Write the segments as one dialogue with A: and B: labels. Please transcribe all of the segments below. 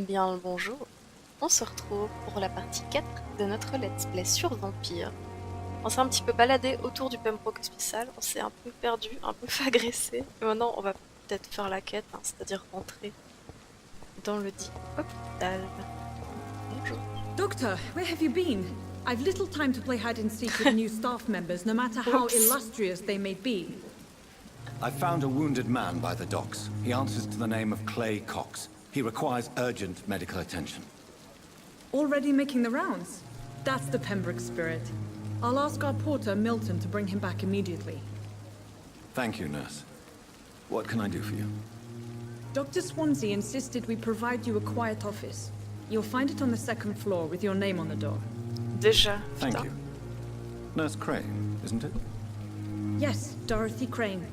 A: Bien le bonjour, on se retrouve pour la partie 4 de notre let's play sur Vampire. On s'est un petit peu baladé autour du Pembroke Hospital, on s'est un peu perdu, un peu fait agresser. Et maintenant on va peut-être faire la quête, hein, c'est-à-dire rentrer dans le dit hôpital. Bonjour.
B: Doctor, where have you been? I've little time to play hide and seek with new staff members, no matter how illustrious they may be.
C: I found a wounded man by the docks. He answers to the name of Clay Cox. He requires urgent medical attention.
B: Already making the rounds? That's the Pembroke spirit. I'll ask our porter, Milton, to bring him back immediately.
C: Thank you, nurse. What can I do for you?
B: Dr. Swansea insisted we provide you a quiet office. You'll find it on the second floor with your name on the door.
A: Déjà,
C: Thank
A: putain.
C: you. Nurse Crane, isn't it?
B: Yes, Dorothy Crane.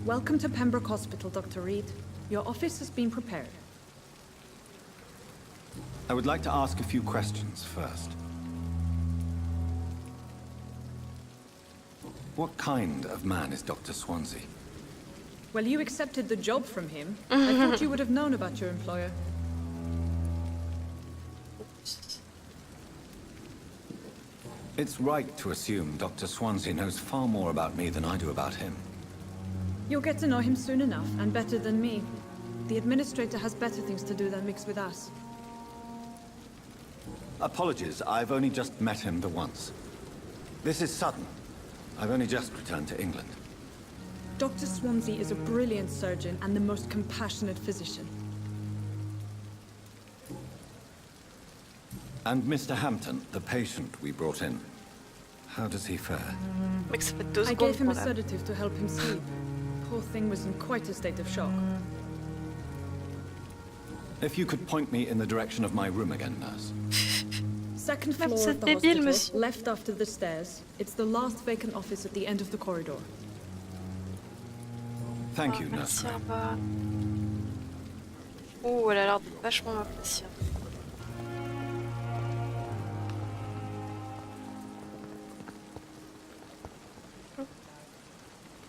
B: Welcome to Pembroke Hospital, Dr. Reed. Your office has been prepared.
C: I would like to ask a few questions first. What kind of man is Dr. Swansea?
B: Well, you accepted the job from him. I thought you would have known about your employer.
C: It's right to assume Dr. Swansea knows far more about me than I do about him.
B: You'll get to know him soon enough, and better than me. The administrator has better things to do than mix with us.
C: Apologies, I've only just met him the once. This is sudden. I've only just returned to England.
B: Dr. Swansea is a brilliant surgeon and the most compassionate physician.
C: And Mr. Hampton, the patient we brought in. How does he fare?
A: Mec, ça fait 2
B: I
A: secondes
B: gave him
A: qu'on
B: a
A: l'a.
B: sedative to help him sleep. Poor thing was in quite a state of shock.
C: If you could point me in the direction of my room again, nurse.
B: Second
A: Mais
B: floor
A: vous
B: of
A: êtes
B: the
A: débile,
B: hospital,
A: monsieur.
B: left after the stairs. It's the last vacant office at the end of the corridor.
C: Thank you, nurse.
A: Merci, au revoir. Oh, elle a l'air de vachement m'apprécier.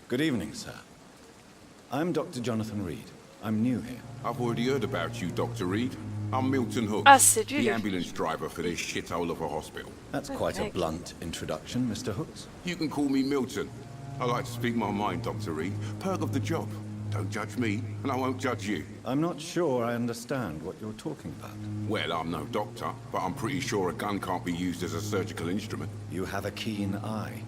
C: Good evening, sir. I'm Dr. Jonathan Reed. I'm new here.
D: I've already heard about you, Dr. Reed. I'm Milton Hooks,
A: Ah, c'est lui,
D: the
A: le-
D: ambulance driver for this shithole of a hospital.
C: That's quite a
A: Perfect.
C: blunt introduction, Mr. Hooks.
D: You can call me Milton. I like to speak my mind, Dr. Reed. Perk of the job. Don't judge me, and I won't judge you.
C: I'm not sure I understand what you're talking about.
D: Well, I'm no doctor, but I'm pretty sure a gun can't be used as a surgical instrument.
C: You have a keen eye.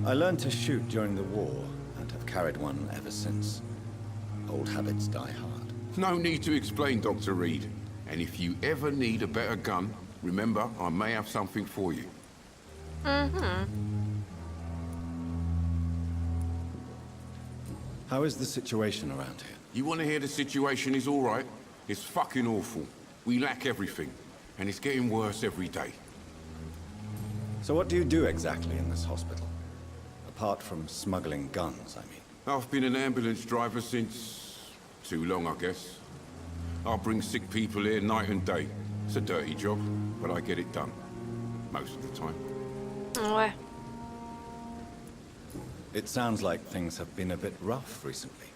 C: I learned to shoot during the war, and have carried one ever since. Old habits die hard.
D: No need to explain, Dr. Reed. And if you ever need a better gun, remember, I may have something for you.
C: How is the situation around here?
D: You want to hear the situation is all right? It's fucking awful. We lack everything, and it's getting worse every day.
C: So what do you do exactly in this hospital? Apart from smuggling guns, I mean.
D: I've been an ambulance driver since... too long, I guess. I bring sick people here night and day. It's a dirty job, but I get it done. Most of the time.
A: Ouais.
C: It sounds like things have been a bit rough recently.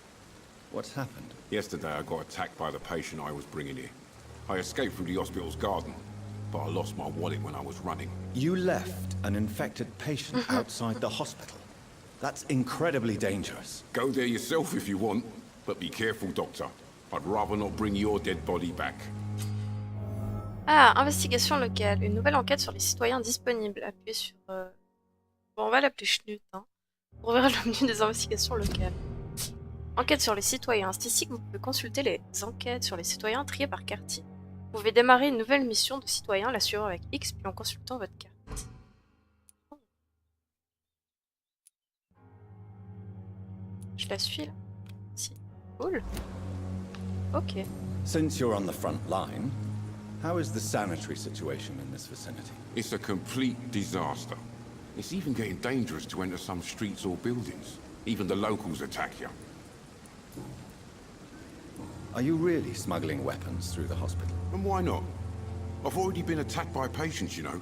C: What's happened?
D: Yesterday I got attacked by the patient I was bringing here. I escaped through the hospital's garden, but I lost my wallet when I was running.
C: You left an infected patient outside the hospital. That's incredibly dangerous.
D: Go there yourself if you want, but be careful, Doctor. I'd rather not bring your dead body back.
A: Ah, investigation locale. Une nouvelle enquête sur les citoyens disponibles. Appuyez sur... Bon, on va l'appeler Schnut, hein. Pour ouvrir le menu des investigations locales. Enquête sur les citoyens. C'est ici que vous pouvez consulter les enquêtes sur les citoyens triées par quartier. Vous pouvez démarrer une nouvelle mission de citoyen, la suivant avec X, puis en consultant votre carte. Je la suis là. Si. Cool. Ok.
C: Since you're on the front line, how is the sanitary situation in this vicinity?
D: It's a complete disaster. It's even getting dangerous to enter some streets or buildings. Even the locals attack you.
C: Are you really smuggling weapons through the hospital?
D: And why not? I've already been attacked by patients, you know.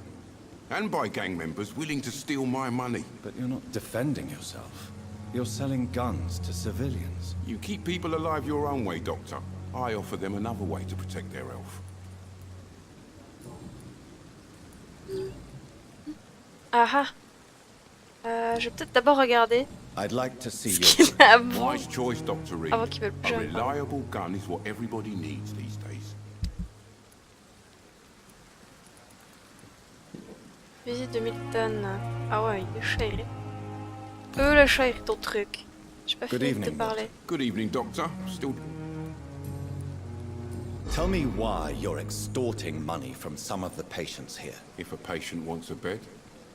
D: And by gang members willing to steal my money.
C: But you're not defending yourself. You're selling guns to civilians.
D: You keep people alive your own way, Doctor. I offer them another way to protect their health.
A: Ah ah. Je vais peut-être d'abord regarder
C: I'd like to see
A: ce
C: your...
A: qu'il a avant,
D: Wise choice, Dr. Reed.
A: avant qu'il veuille plus
D: A
A: jamais parler.
D: reliable gun is what everybody needs these days.
A: Fusil de 1000 tonnes. Ah ouais, il est chéri. Le chéri, ton truc. J'ai pas
C: Good
A: fini de te
C: evening,
A: parler.
D: Good evening, Doctor. Still...
C: Tell me why you're extorting money from some of the patients here.
D: If a patient wants a bed,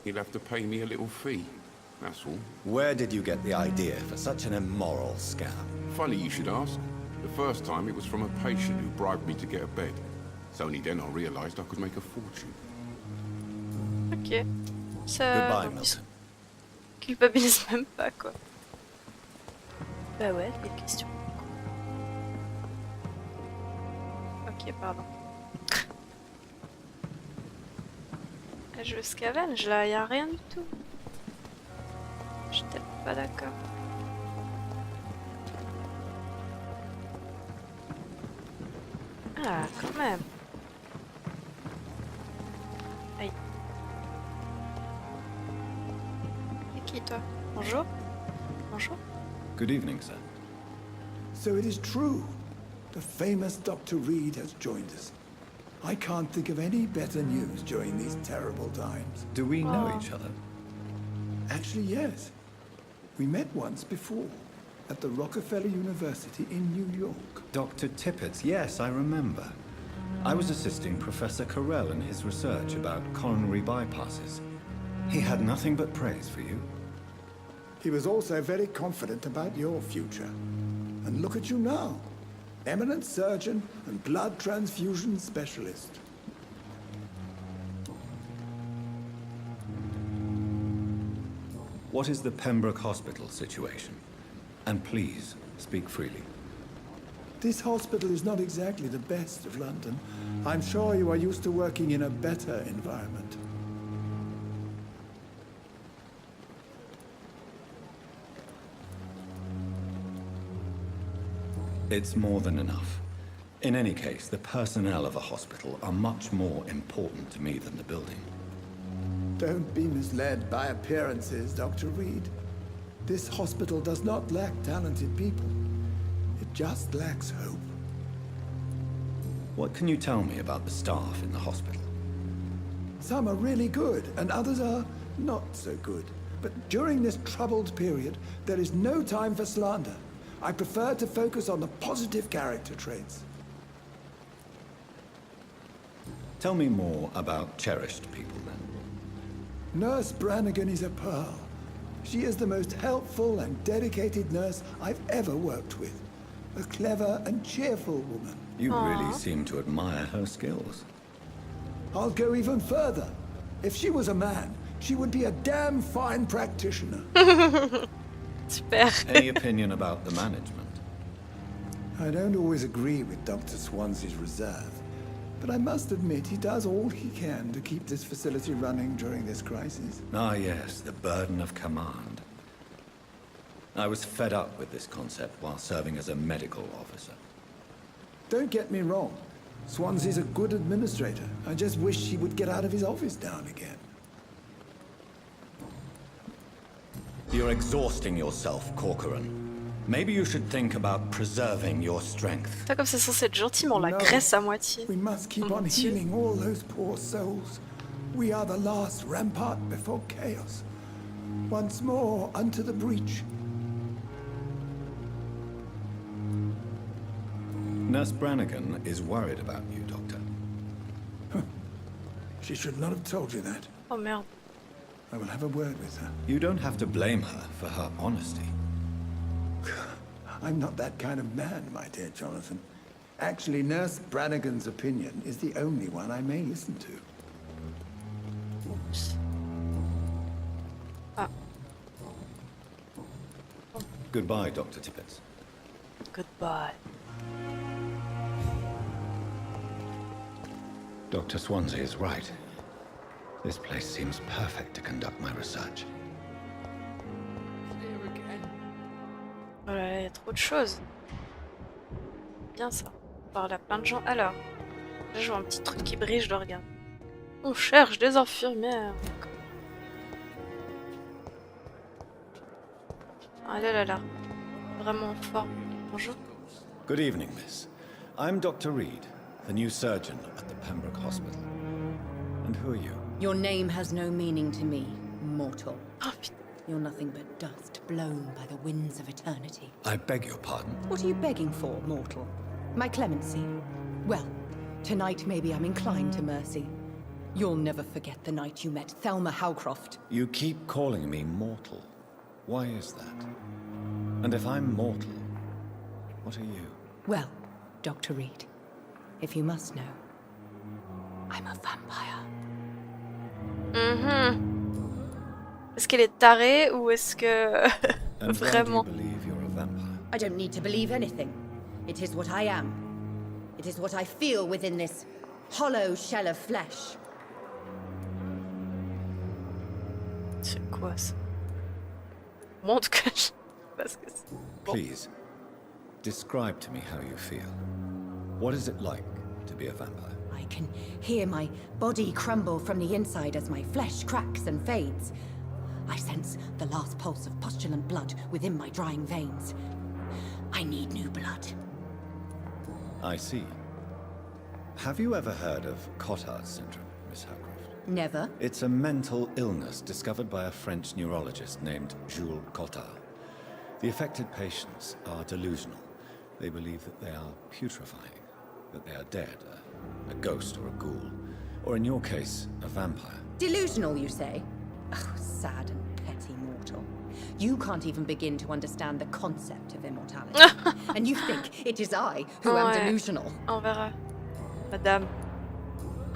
D: he'll have to pay me a little fee. That's all.
C: Where did you get the idea for such an immoral scam?
D: Funny you should ask. The first time it was from a patient who bribed me to get a bed. It's only then I realised I could make a fortune.
A: Ok. Ça.
C: Goodbye,
A: en plus,
C: Milton.
A: culpabilise même pas quoi. Bah ouais, quelle question. Ok, pardon. Ah, je scavenge là, y a rien du tout. Je suis tellement pas d'accord. Ah, quand même. Aïe. C'est qui toi? Bonjour? Bonjour?
C: Good evening, sir.
E: So it is true. The famous Dr. Reed has joined us. I can't think of any better news during these terrible times.
C: Do we know
A: Oh.
C: each other?
E: Actually, yes. We met once before, at the Rockefeller University in New York.
C: Dr. Tippett, yes, I remember. I was assisting Professor Carell in his research about coronary bypasses. He had nothing but praise for you.
E: He was also very confident about your future. And look at you now. Eminent surgeon and blood transfusion specialist.
C: What is the Pembroke Hospital situation? And please, speak freely.
E: This hospital is not exactly the best of London. I'm sure you are used to working in a better environment.
C: It's more than enough. In any case, the personnel of a hospital are much more important to me than the building.
E: Don't be misled by appearances, Dr. Reed. This hospital does not lack talented people. It just lacks hope.
C: What can you tell me about the staff in the hospital?
E: Some are really good, and others are not so good. But during this troubled period, there is no time for slander. I prefer to focus on the positive character traits.
C: Tell me more about cherished people, then.
E: Nurse Brannigan is a pearl. She is the most helpful and dedicated nurse I've ever worked with. A clever and cheerful woman.
C: You
A: Aw.
C: really seem to admire her skills.
E: I'll go even further. If she was a man, she would be a damn fine practitioner.
A: Super.
C: Any opinion about the management?
E: I don't always agree with Dr. Swansea's reserve, but I must admit he does all he can to keep this facility running during this crisis.
C: Ah, yes, the burden of command. I was fed up with this concept while serving as a medical officer.
E: Don't get me wrong. Swansea's a good administrator. I just wish he would get out of his office now and again.
C: You're exhausting yourself, Corcoran. Maybe you should think about preserving your strength.
A: Toi, comme c'est censé être gentil, mais on la
E: No.
A: graisse à moitié.
E: We must keep
A: Oh,
E: on
A: mon Dieu.
E: healing all those poor souls. We are the last rampart before chaos. Once more unto the breach.
C: Nurse Brannigan is worried about you, Doctor.
E: She should not have told you that.
A: Oh merde.
E: I will have a word with her.
C: You don't have to blame her for her honesty.
E: I'm not that kind of man, my dear Jonathan. Actually, Nurse Brannigan's opinion is the only one I may listen to.
A: Oups. Ah,
C: Goodbye, Dr. Tippett.
A: goodbye.
C: Dr. Swansea is right. This place seems perfect to conduct my research.
A: Oh là là, y a trop de choses. Bien ça. parler à plein de gens. Alors, là, je vois un petit truc qui brille, je le regarde. On cherche des infirmières. Ah là là là. Vraiment en forme. Bonjour.
C: Good evening, miss. I'm Dr. Reed, the new surgeon at the Pembroke Hospital. And who are you?
F: Your name has no meaning to me, mortal.
A: Oh putain.
F: You're nothing but dust blown by the winds of eternity.
C: I beg your pardon.
F: What are you begging for, mortal? My clemency? Well, tonight maybe I'm inclined to mercy. You'll never forget the night you met Thelma Howcroft.
C: You keep calling me mortal. Why is that? And if I'm mortal, what are you?
F: Well, Dr. Reed, if you must know, I'm a vampire.
A: Est-ce qu'elle est tarée ou est-ce que
C: And why do you
A: vraiment?
C: believe you're a vampire?
F: I don't need to believe anything. It is what I am. It is what I feel within this hollow shell of flesh.
A: C'est quoi ça? Montre que je sais pas ce que c'est. Bon.
C: Please, describe to me how you feel. What is it like to be a vampire?
F: I can hear my body crumble from the inside as my flesh cracks and fades. I sense the last pulse of postulant blood within my drying veins. I need new blood.
C: I see. Have you ever heard of Cotard's syndrome, Miss Howcroft?
F: Never.
C: It's a mental illness discovered by a French neurologist named Jules Cotard. The affected patients are delusional. They believe that they are putrefying, that they are dead, a ghost or a ghoul, or in your case, a vampire.
F: Delusional, you say? Oh, sad and petty mortal. You can't even begin to understand the concept of immortality. And you think it is I who am delusional.
A: Enverra. Madame.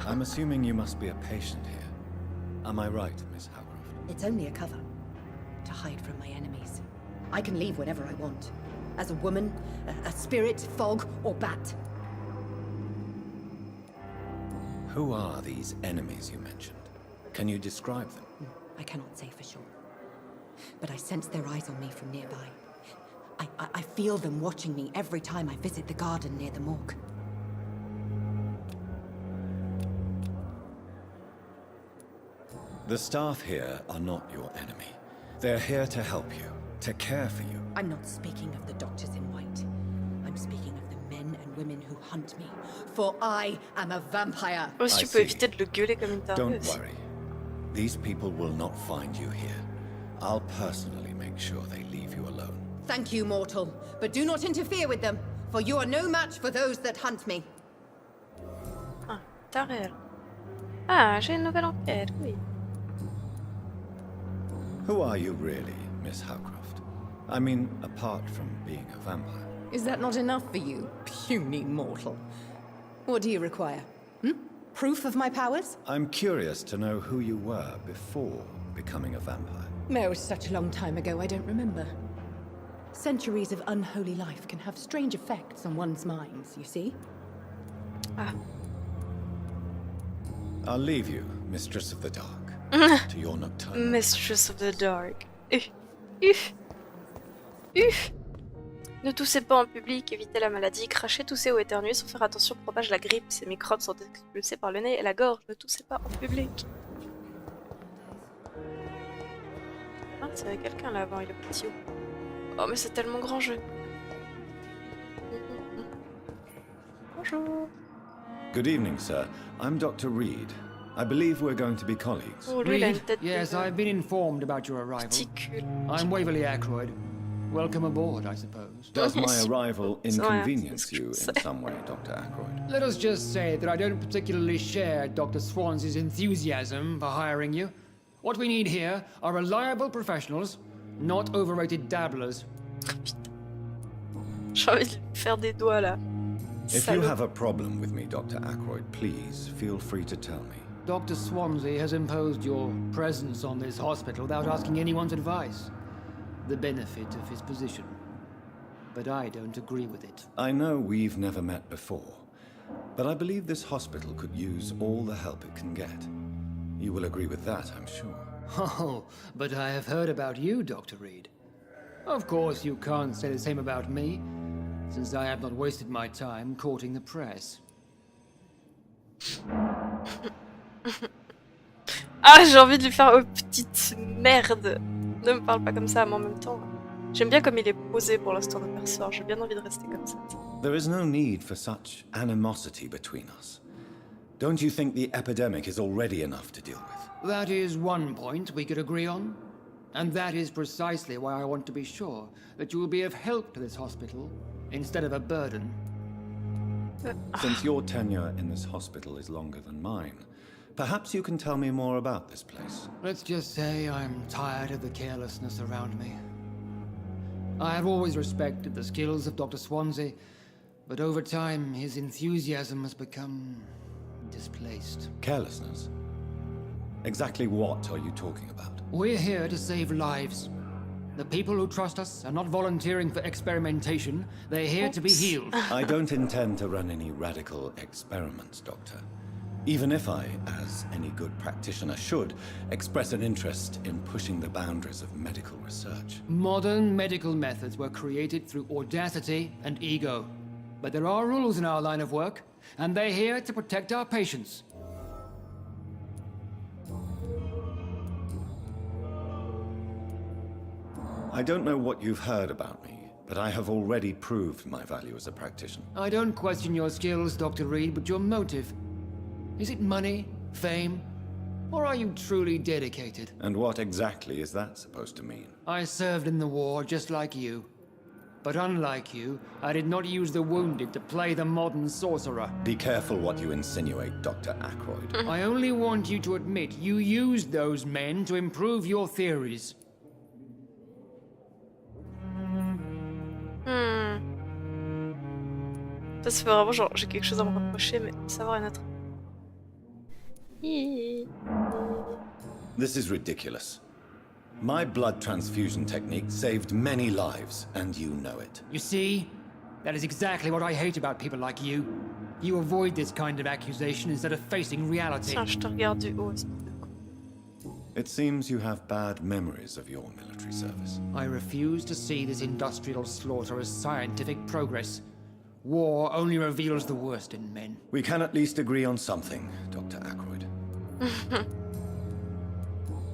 C: I'm assuming you must be a patient here. Am I right, Miss Howcroft?
F: It's only a cover. To hide from my enemies. I can leave whenever I want. As a woman, a spirit, fog, or bat.
C: Who are these enemies you mentioned? Can you describe them?
F: I cannot say for sure. But I sense their eyes on me from nearby. I feel them watching me every time I visit the garden near the morgue.
C: The staff here are not your enemy. They're here to help you, to care for you.
F: I'm not speaking of the doctors in white. I'm speaking of the men and women who hunt me. For I am a vampire.
A: Aussi, tu peux éviter de le gueuler comme une tarée
C: Don't
A: aussi.
C: worry. These people will not find you here. I'll personally make sure they leave you alone.
F: Thank you, mortal. But do not interfere with them, for you are no match for those that hunt me.
A: Ah, tarée elle. Ah, j'ai une nouvelle enquête, oui.
C: Who are you really, Miss Howcroft? I mean, apart from being a vampire.
F: Is that not enough for you, puny mortal? What do you require? Proof of my powers?
C: I'm curious to know who you were before becoming a vampire.
F: No, such a long time ago, I don't remember. Centuries of unholy life can have strange effects on one's minds, you see?
A: Ah.
C: I'll leave you, Mistress of the Dark, to your nocturnal.
A: Mistress of the Dark. Ne toussez pas en public, évitez la maladie, crachez, toussez ou éternuez sans faire attention propage la grippe. Ces microbes sont expulsés par le nez et la gorge. Ne toussez pas en public. Ah, il y avait quelqu'un là avant, il est petit. Oh, mais c'est tellement grand jeu. Bonjour.
C: Good evening, sir. I'm Dr. Reed. I believe we're going to be colleagues.
A: Oh, lui, il a une
G: Reed?
A: tête
G: Yes,
A: de
G: I've been informed about your arrival.
A: petit cul.
G: I'm Waverly Ackroyd. Welcome aboard, I suppose.
C: Does my arrival
A: Sorry,
C: inconvenience you in
A: sorry.
C: some way, Dr. Ackroyd?
G: Let us just say that I don't particularly share Dr. Swans's enthusiasm for hiring you. What we need here are reliable professionals, not overrated dabblers.
A: J'ai envie de lui faire des doigts là.
C: If you
A: Salaud.
C: have a problem with me, Dr. Ackroyd, please feel free to tell me.
G: Dr. Swansea has imposed your presence on this hospital without asking anyone's advice. The benefit of his position. But I don't agree with it.
C: I know we've never met before, but I believe this hospital could use all the help it can get. You will agree with that, I'm sure.
G: Oh, but I have heard about you, Dr. Reed. Of course, you can't say the same about me. since I have not wasted my time courting the press.
A: Ah, j'ai envie de lui faire oh petite merde. Ne me parle pas comme ça, mais en même temps, j'aime bien comme il est posé pour l'instant de perso. J'ai bien envie de rester comme ça.
C: There is no need for such animosity between us. Don't you think the epidemic is already enough to deal with?
G: That is one point we could agree on. And that is precisely why I want to be sure that you will be of help to this hospital instead of a burden.
C: Since your tenure in this hospital is longer than mine, perhaps you can tell me more about this place.
G: Let's just say I'm tired of the carelessness around me. I have always respected the skills of Dr. Swansea, but over time his enthusiasm has become displaced.
C: Carelessness? Exactly what are you talking about?
G: We're here to save lives. The people who trust us are not volunteering for experimentation. They're here to be healed.
C: I don't intend to run any radical experiments, Doctor. Even if I, as any good practitioner should, express an interest in pushing the boundaries of medical research.
G: Modern medical methods were created through audacity and ego. But there are rules in our line of work, and they're here to protect our patients.
C: I don't know what you've heard about me, but I have already proved my value as a practitioner.
G: I don't question your skills, Dr. Reed, but your motive. Is it money, fame, or are you truly dedicated?
C: And what exactly is that supposed to mean?
G: I served in the war just like you. But unlike you, I did not use the wounded to play the modern sorcerer.
C: Be careful what you insinuate, Dr. Ackroyd.
G: I only want you to admit you used those men to improve your theories.
A: Ça se fait vraiment genre j'ai quelque chose à me reprocher, mais savoir une autre.
C: This is ridiculous. My blood transfusion technique saved many lives, and you know it.
G: You see? That is exactly what I hate about people like you. You avoid this kind of accusation instead of facing reality.
A: Tiens, je te regarde du haut.
C: It seems you have bad memories of your military service.
G: I refuse to see this industrial slaughter as scientific progress. War only reveals the worst in men.
C: We can at least agree on something, Dr. Ackroyd.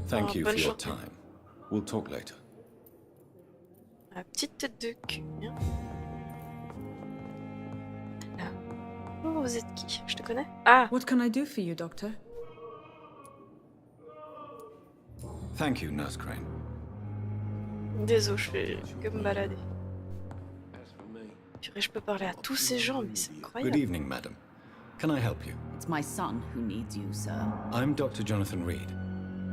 C: Thank you for your time. We'll talk later.
A: La petite tête de cul. Hein. Là. Oh, vous êtes qui? Je te connais? Ah!
B: What can I do for you, Doctor?
C: Thank you, Nurse Crane.
A: Désolé, je fais que me balader. Purée, je peux parler à tous ces gens, mais c'est
C: Good
A: incroyable.
C: evening, madam. Can I help you?
H: It's my son who needs you, sir.
C: I'm Dr. Jonathan Reed.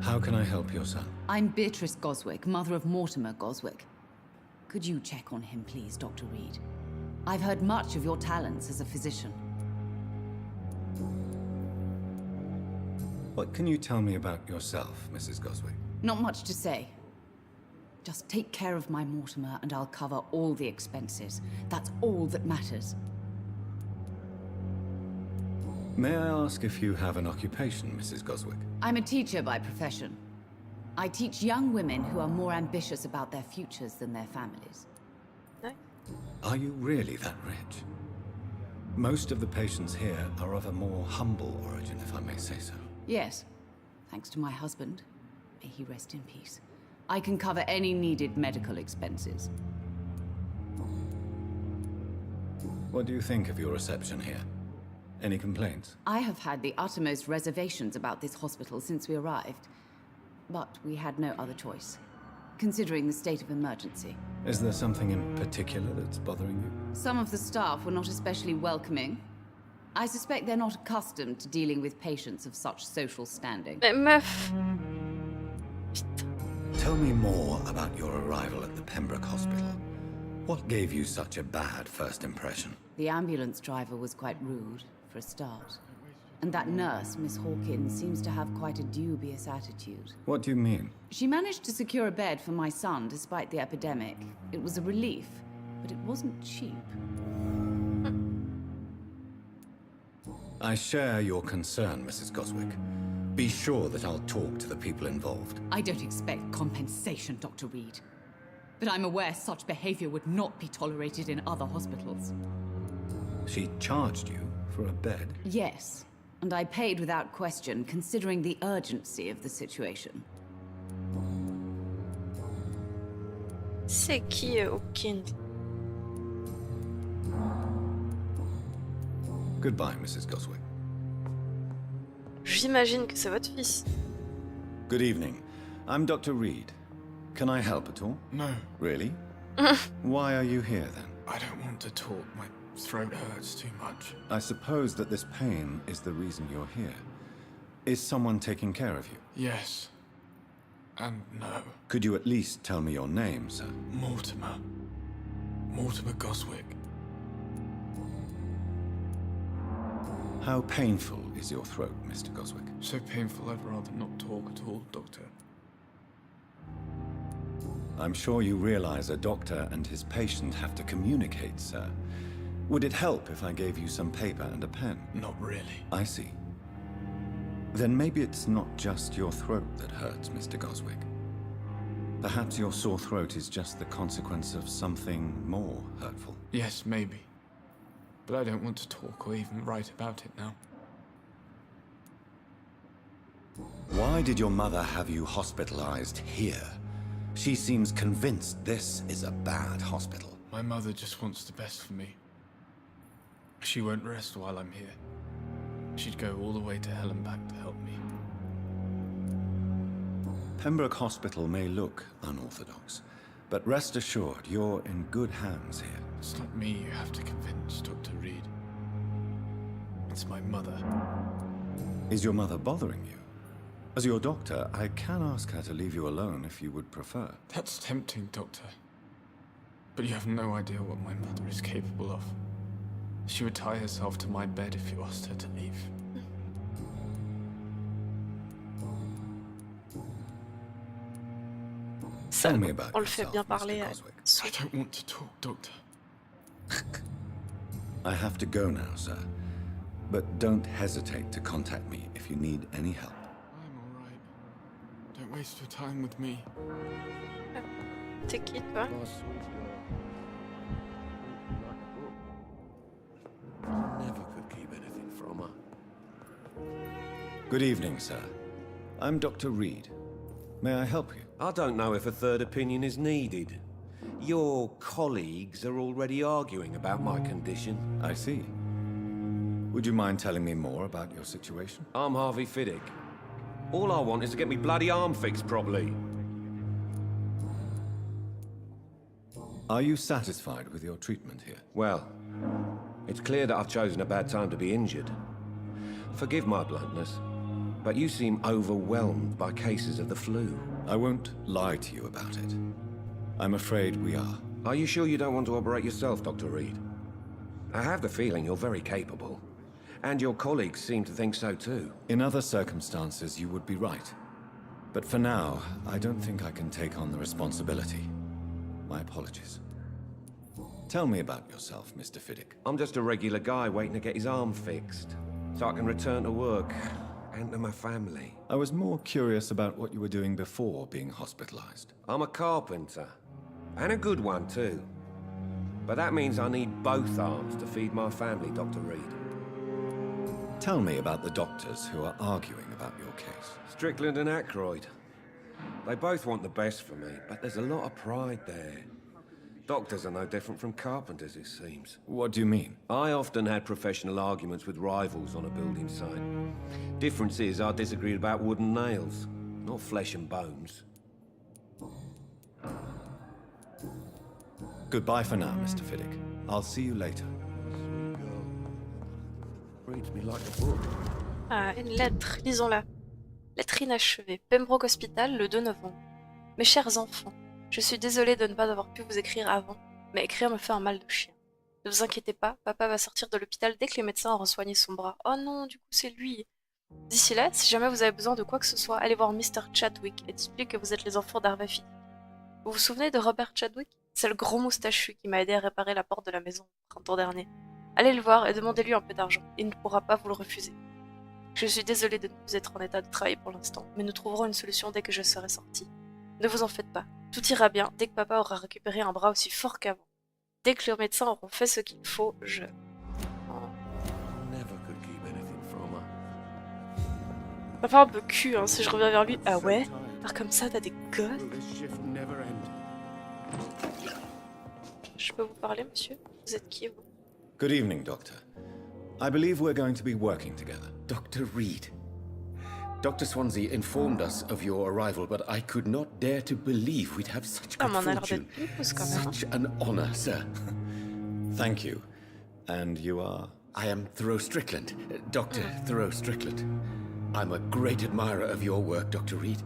C: How can I help your son?
H: I'm Beatrice Goswick, mother of Mortimer Goswick. Could you check on him, please, Dr. Reed? I've heard much of your talents as a physician.
C: What can you tell me about yourself, Mrs. Goswick?
H: Not much to say. Just take care of my Mortimer and I'll cover all the expenses. That's all that matters.
C: May I ask if you have an occupation, Mrs. Goswick?
H: I'm a teacher by profession. I teach young women who are more ambitious about their futures than their families.
A: Ouais.
C: Are you really that rich? Most of the patients here are of a more humble origin, if I may say so.
H: Yes, thanks to my husband. May he rest in peace. I can cover any needed medical expenses.
C: What do you think of your reception here? Any complaints?
H: I have had the uttermost reservations about this hospital since we arrived. But we had no other choice, considering the state of emergency.
C: Is there something in particular that's bothering you?
H: Some of the staff were not especially welcoming. I suspect they're not accustomed to dealing with patients of such social standing.
A: Mais meuf!
C: Tell me more about your arrival at the Pembroke Hospital. What gave you such a bad first impression?
H: The ambulance driver was quite rude, for a start. And that nurse, Miss Hawkins, seems to have quite a dubious attitude.
C: What do you mean?
H: She managed to secure a bed for my son despite the epidemic. It was a relief, but it wasn't cheap.
C: I share your concern, Mrs. Goswick. Be sure that I'll talk to the people involved.
H: I don't expect compensation, Dr. Reed. but I'm aware such behavior would not be tolerated in other hospitals.
C: She charged you for a bed?
H: Yes, and I paid without question, considering the urgency of the situation.
A: C'est qui Hawkins?
C: Goodbye, Mrs. Goswick.
A: J'imagine que c'est votre fils.
C: Good evening. I'm Dr. Reed. Can I help at all?
I: No,
C: Really? Why are you here then?
I: I don't want to talk. My throat hurts too much.
C: I suppose that this pain is the reason you're here. Is someone taking care of you?
I: Yes. And no.
C: Could you at least tell me your name, sir?
I: Mortimer. Mortimer Goswick.
C: How painful is your throat, Mr. Goswick?
I: So painful I'd rather not talk at all, Doctor.
C: I'm sure you realize a doctor and his patient have to communicate, sir. Would it help if I gave you some paper and a pen?
I: Not really.
C: I see. Then maybe it's not just your throat that hurts, Mr. Goswick. Perhaps your sore throat is just the consequence of something more hurtful.
I: Yes, maybe. But I don't want to talk or even write about it now.
C: Why did your mother have you hospitalized here? She seems convinced this is a bad hospital.
I: My mother just wants the best for me. She won't rest while I'm here. She'd go all the way to hell and back to help me.
C: Pembroke Hospital may look unorthodox, but rest assured you're in good hands here.
I: It's not me you have to convince, Dr. Reed. It's my mother.
C: Is your mother bothering you? As your doctor, I can ask her to leave you alone if you would prefer.
I: That's tempting, Doctor. But you have no idea what my mother is capable of. She would tie herself to my bed if you asked her to leave.
C: Tell me about
A: On le fait
C: yourself,
A: bien
C: Mr.
A: parler à
C: Goswick.
I: I don't want to talk, Doctor.
C: I have to go now, sir. But don't hesitate to contact me if you need any help.
I: I'm all right. Don't waste your time with me.
A: T'es qui, toi?
J: Never could keep anything from her.
C: Good evening, sir. I'm Dr. Reed. May I help you?
J: I don't know if a third opinion is needed. Your colleagues are already arguing about my condition.
C: I see. Would you mind telling me more about your situation?
J: I'm Harvey Fiddick. All I want is to get me bloody arm fixed properly.
C: Are you satisfied with your treatment here?
J: Well, it's clear that I've chosen a bad time to be injured. Forgive my bluntness, but you seem overwhelmed by cases of the flu.
C: I won't lie to you about it. I'm afraid we are.
J: Are you sure you don't want to operate yourself, Dr. Reed? I have the feeling you're very capable. And your colleagues seem to think so too.
C: In other circumstances, you would be right. But for now, I don't think I can take on the responsibility. My apologies. Tell me about yourself, Mr. Fiddick.
J: I'm just a regular guy waiting to get his arm fixed, so I can return to work and to my family.
C: I was more curious about what you were doing before being hospitalized.
J: I'm a carpenter, and a good one too. But that means I need both arms to feed my family, Dr. Reed.
C: Tell me about the doctors who are arguing about your case.
J: Strickland and Aykroyd. They both want the best for me, but there's a lot of pride there. Doctors are no different from carpenters, it seems.
C: What do you mean?
J: I often had professional arguments with rivals on a building site. Difference is I disagreed about wooden nails, not flesh and bones.
C: Goodbye for now, Mr. Fiddick. I'll see you later.
J: Reads me like a book.
A: Ah, une lettre, lisons-la. Lettre inachevée. Pembroke Hospital, le 2 novembre. Mes chers enfants, je suis désolée de ne pas avoir pu vous écrire avant, mais écrire me fait un mal de chien. Ne vous inquiétez pas, papa va sortir de l'hôpital dès que les médecins auront soigné son bras. Oh non, du coup c'est lui. D'ici là, si jamais vous avez besoin de quoi que ce soit, allez voir Mr. Chadwick et dites-lui que vous êtes les enfants d'Harvey. Vous vous souvenez de Robert Chadwick? C'est le gros moustachu qui m'a aidé à réparer la porte de la maison au printemps dernier. Allez le voir et demandez-lui un peu d'argent. Il ne pourra pas vous le refuser. Je suis désolée de ne plus être en état de travailler pour l'instant, mais nous trouverons une solution dès que je serai sortie. Ne vous en faites pas. Tout ira bien dès que papa aura récupéré un bras aussi fort qu'avant. Dès que les médecins auront fait ce qu'il faut, je... Papa un peu cul, hein, si je reviens vers lui. Ah ouais? Alors comme ça, t'as des gosses? Je peux vous parler, monsieur? Vous êtes qui, vous?
C: Good evening, Doctor. I believe we're going to be working together.
K: Dr. Reed. Dr. Swansea informed us of your arrival, but I could not dare to believe we'd have such good fortune. Such an honor, sir.
C: Thank you. And you are?
K: I am Thoreau Strickland, Dr. Thoreau Strickland. I'm a great admirer of your work, Dr. Reed.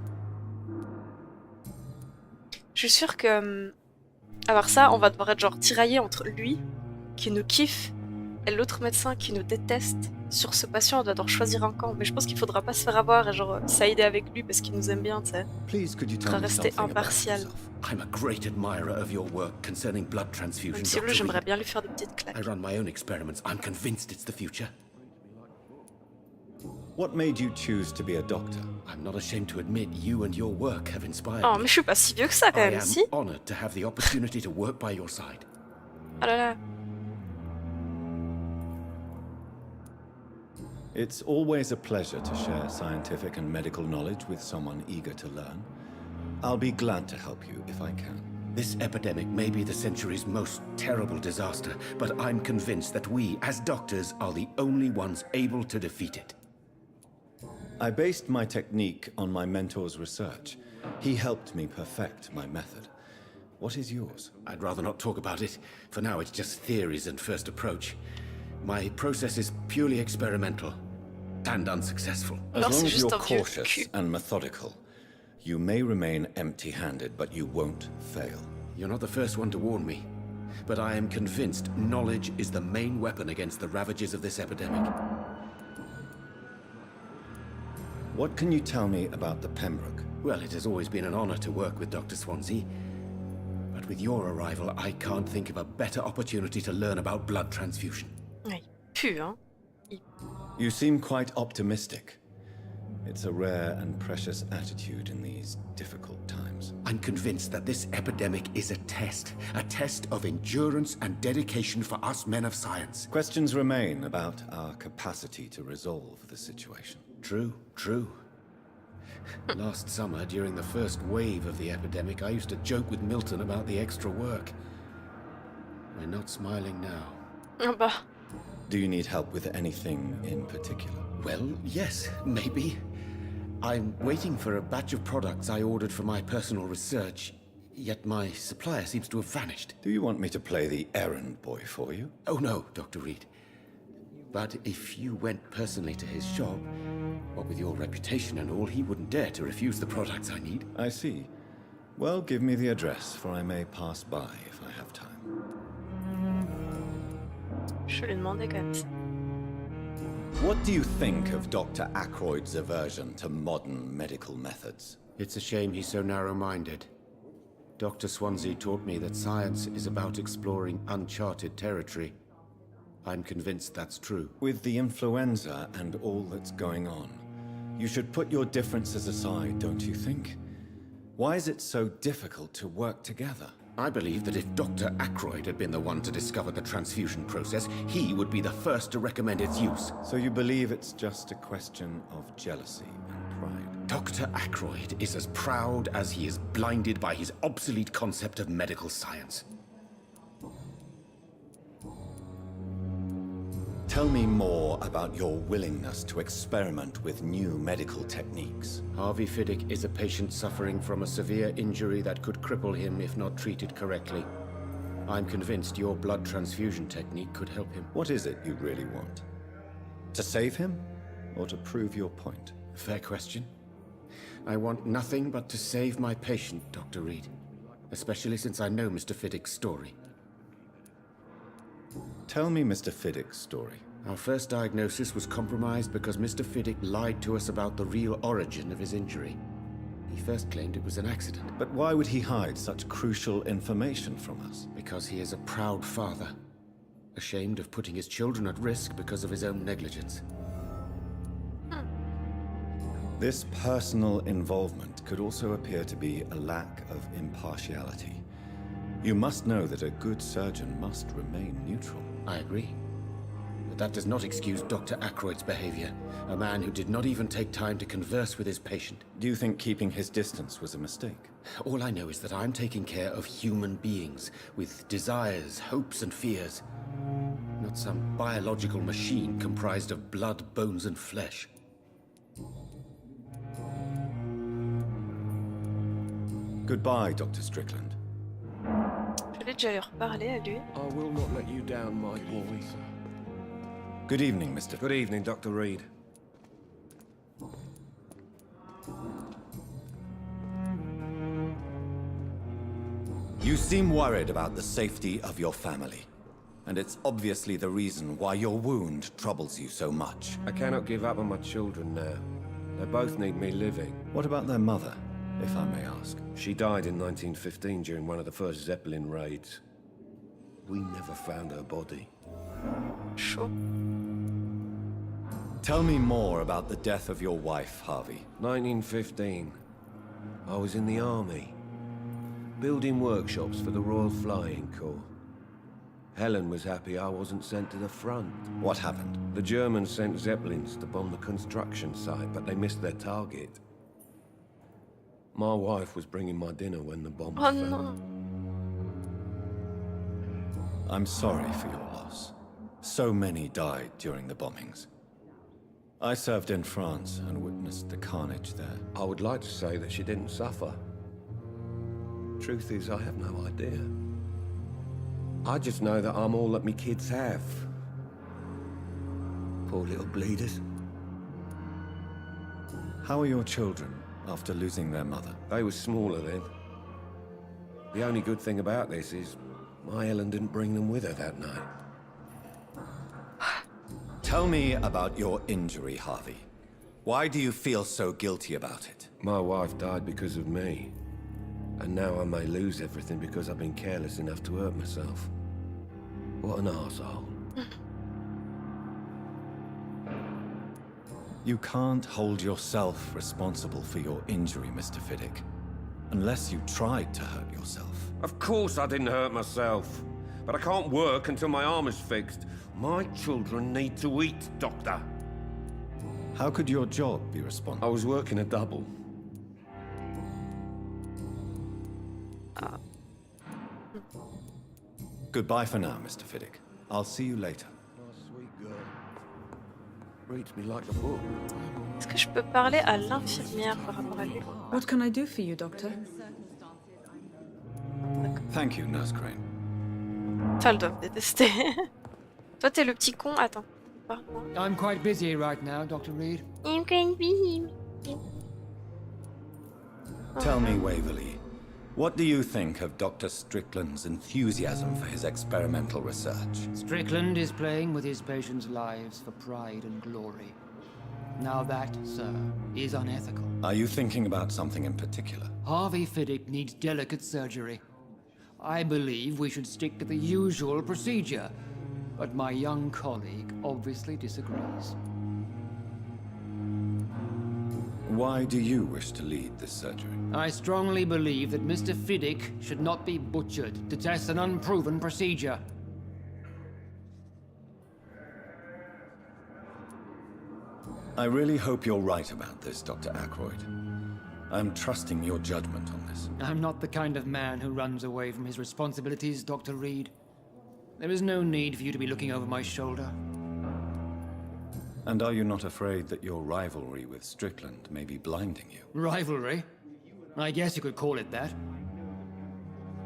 A: Je suis sûre que... Alors ça, on va devoir être genre tiraillé entre lui, qui nous kiffe, et l'autre médecin qui nous déteste. Sur ce patient, on doit devoir choisir un camp, mais je pense qu'il faudra pas se faire avoir et genre s'aider avec lui parce qu'il nous aime bien, tu sais. Il faudra rester impartial.
K: I'm a great admirer of your work concerning blood transfusion,
A: Même si
K: Dr. Reed.
A: j'aimerais bien lui faire des petites claques.
K: I run my own experiments. I'm convinced it's the future.
C: What made you choose to be a doctor?
K: I'm not ashamed to admit you and your work have inspired
A: Oh,
K: me.
A: mais je suis pas si vieux que ça quand même, si.
K: I am honored to have the opportunity to work by your side.
A: Ah là là.
C: It's always a pleasure to share scientific and medical knowledge with someone eager to learn. I'll be glad to help you if I can.
K: This epidemic may be the century's most terrible disaster, but I'm convinced that we, as doctors, are the only ones able to defeat it.
C: I based my technique on my mentor's research. He helped me perfect my method. What is yours?
K: I'd rather not talk about it. For now, it's just theories and first approach. My process is purely experimental and unsuccessful.
C: As long as you're cautious and methodical, you may remain empty-handed, but you won't fail.
K: You're not the first one to warn me, but I am convinced knowledge is the main weapon against the ravages of this epidemic.
C: What can you tell me about the Pembroke?
K: Well, it has always been an honor to work with Dr. Swansea. But with your arrival, I can't think of a better opportunity to learn about blood transfusion.
A: Ouais, il pue, hein.
C: You seem quite optimistic. It's a rare and precious attitude in these difficult times.
K: I'm convinced that this epidemic is a test of endurance and dedication for us men of science.
C: Questions remain about our capacity to resolve the situation.
K: True, true. Last summer, during the first wave of the epidemic, I used to joke with Milton about the extra work. We're not smiling now.
A: Ah bah.
C: Do you need help with anything in particular?
K: Well, yes, maybe. I'm waiting for a batch of products I ordered for my personal research, yet my supplier seems to have vanished.
C: Do you want me to play the errand boy for you?
K: Oh no, Dr. Reed. But if you went personally to his shop, what with your reputation and all, he wouldn't dare to refuse the products I need.
C: I see. Well, give me the address, for I may pass by if I have time.
A: Je vais lui demander quand même ça.
C: What do you think of Dr. Ackroyd's aversion to modern medical methods?
K: It's a shame he's so narrow-minded. Dr. Swansea taught me that science is about exploring uncharted territory. I'm convinced that's true.
C: With the influenza and all that's going on, you should put your differences aside, don't you think? Why is it so difficult to work together?
K: I believe that if Dr. Ackroyd had been the one to discover the transfusion process, he would be the first to recommend its use.
C: So you believe it's just a question of jealousy and pride?
K: Dr. Ackroyd is as proud as he is blinded by his obsolete concept of medical science.
C: Tell me more about your willingness to experiment with new medical techniques.
K: Harvey Fiddick is a patient suffering from a severe injury that could cripple him if not treated correctly. I'm convinced your blood transfusion technique could help him.
C: What is it you really want? To save him, or to prove your point?
K: Fair question. I want nothing but to save my patient, Dr. Reed. Especially since I know Mr. Fiddick's story.
C: Tell me Mr. Fiddick's story.
K: Our first diagnosis was compromised because Mr. Fiddick lied to us about the real origin of his injury. He first claimed it was an accident.
C: But why would he hide such crucial information from us?
K: Because he is a proud father, ashamed of putting his children at risk because of his own negligence.
C: This personal involvement could also appear to be a lack of impartiality. You must know that a good surgeon must remain neutral.
K: I agree. But that does not excuse Dr. Ackroyd's behavior. A man who did not even take time to converse with his patient.
C: Do you think keeping his distance was a mistake?
K: All I know is that I'm taking care of human beings with desires, hopes, and fears. Not some biological machine comprised of blood, bones, and flesh.
C: Goodbye, Dr. Strickland.
A: J'allais déjà lui reparler à lui.
J: I will not let you down, my boy.
C: Good evening, Mr.
J: Good evening, Dr. Reed.
C: You seem worried about the safety of your family. And it's obviously the reason why your wound troubles you so much.
J: I cannot give up on my children now. They both need me living.
C: What about their mother, if I may ask?
J: She died in 1915 during one of the first Zeppelin raids. We never found her body.
A: Chaud.
C: Tell me more about the death of your wife, Harvey.
J: 1915. I was in the army, building workshops for the Royal Flying Corps. Helen was happy I wasn't sent to the front.
C: What happened?
J: The Germans sent Zeppelins to bomb the construction site, but they missed their target. My wife was bringing my dinner when the bomb fell.
A: No.
C: I'm sorry for your loss. So many died during the bombings. I served in France and witnessed the carnage there.
J: I would like to say that she didn't suffer. Truth is, I have no idea. I just know that I'm all that me kids have. Poor little bleeders.
C: How are your children after losing their mother?
J: They were smaller then. The only good thing about this is my Helen didn't bring them with her that night.
C: Tell me about your injury, Harvey. Why do you feel so guilty about it?
J: My wife died because of me. And now I may lose everything because I've been careless enough to hurt myself. What an arsehole.
C: You can't hold yourself responsible for your injury, Mr. Fiddick. Unless you tried to hurt yourself.
J: Of course I didn't hurt myself. But I can't work until my arm is fixed. My children need to eat, Doctor.
C: How could your job be responsible?
J: I was working a double.
C: Goodbye for now, Mr. Fiddick. I'll see you later.
J: My sweet girl. Reads me like a book.
A: Est-ce que je peux parler à l'infirmière par rapport à lui?
B: What can I do for you, Doctor?
C: Thank you, Nurse Crane.
A: Enfin, elles doivent détester. Toi, t'es le petit con. Attends. Parle-moi.
G: I'm quite busy right now, Dr. Reed.
A: You can be.
C: Tell me, Waverly, what do you think of Dr. Strickland's enthusiasm for his experimental research?
G: Strickland is playing with his patients' lives for pride and glory. Now that, sir, is unethical.
C: Are you thinking about something in particular?
G: Harvey Fiddick needs delicate surgery. I believe we should stick to the usual procedure, but my young colleague obviously disagrees.
C: Why do you wish to lead this surgery?
G: I strongly believe that Mr. Fiddick should not be butchered to test an unproven procedure.
C: I really hope you're right about this, Dr. Ackroyd. I'm trusting your judgment on this.
G: I'm not the kind of man who runs away from his responsibilities, Dr. Reed. There is no need for you to be looking over my shoulder.
C: And are you not afraid that your rivalry with Strickland may be blinding you?
G: Rivalry? I guess you could call it that.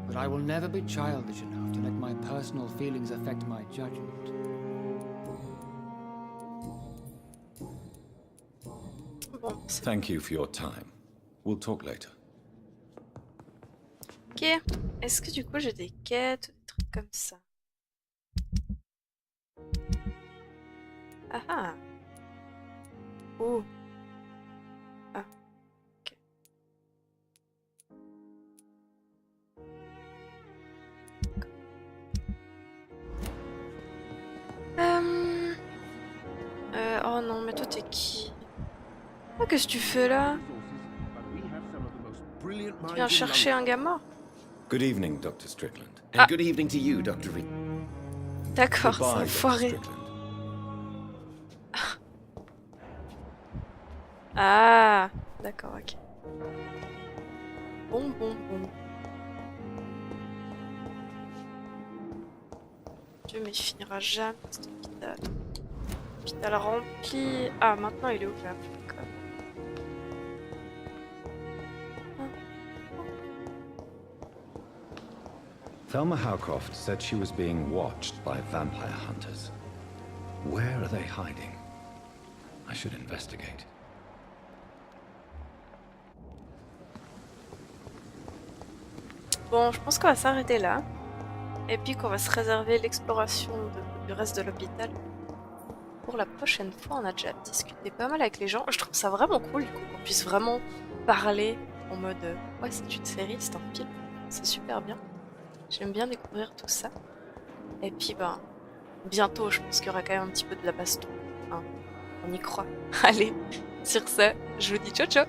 G: But I will never be childish enough to let my personal feelings affect my judgment.
A: Bon, c'est
C: Thank you for your time. We'll talk later.
A: ok. Est-ce que du coup j'ai des quêtes, des trucs comme ça? Ah ah. Oh. Ah. Ok. Oh non, mais toi t'es qui? Oh, qu'est-ce que tu fais là? Tu viens chercher un gars mort?
C: Good evening, Dr. Strickland.
K: And good evening to you, Dr. Reed.
A: D'accord, c'est
C: Goodbye, Dr.
A: enfoiré.
C: Strickland.
A: Ah, d'accord, ok. Bon. Dieu, mais il finira jamais cet hôpital. Hôpital rempli. Ah, maintenant il est ouvert. D'accord.
C: Thelma Howcroft said she was being watched by vampire hunters. Where are they hiding? I should investigate.
A: Bon, je pense qu'on va s'arrêter là. Et puis qu'on va se réserver l'exploration du reste de l'hôpital. Pour la prochaine fois, on a déjà discuté pas mal avec les gens. Je trouve ça vraiment cool du coup, qu'on puisse vraiment parler en mode ouais, c'est une série, c'est un film. C'est super bien. J'aime bien découvrir tout ça. Et puis ben, bientôt, je pense qu'il y aura quand même un petit peu de la baston. Hein. On y croit. Allez, sur ce, je vous dis ciao ciao.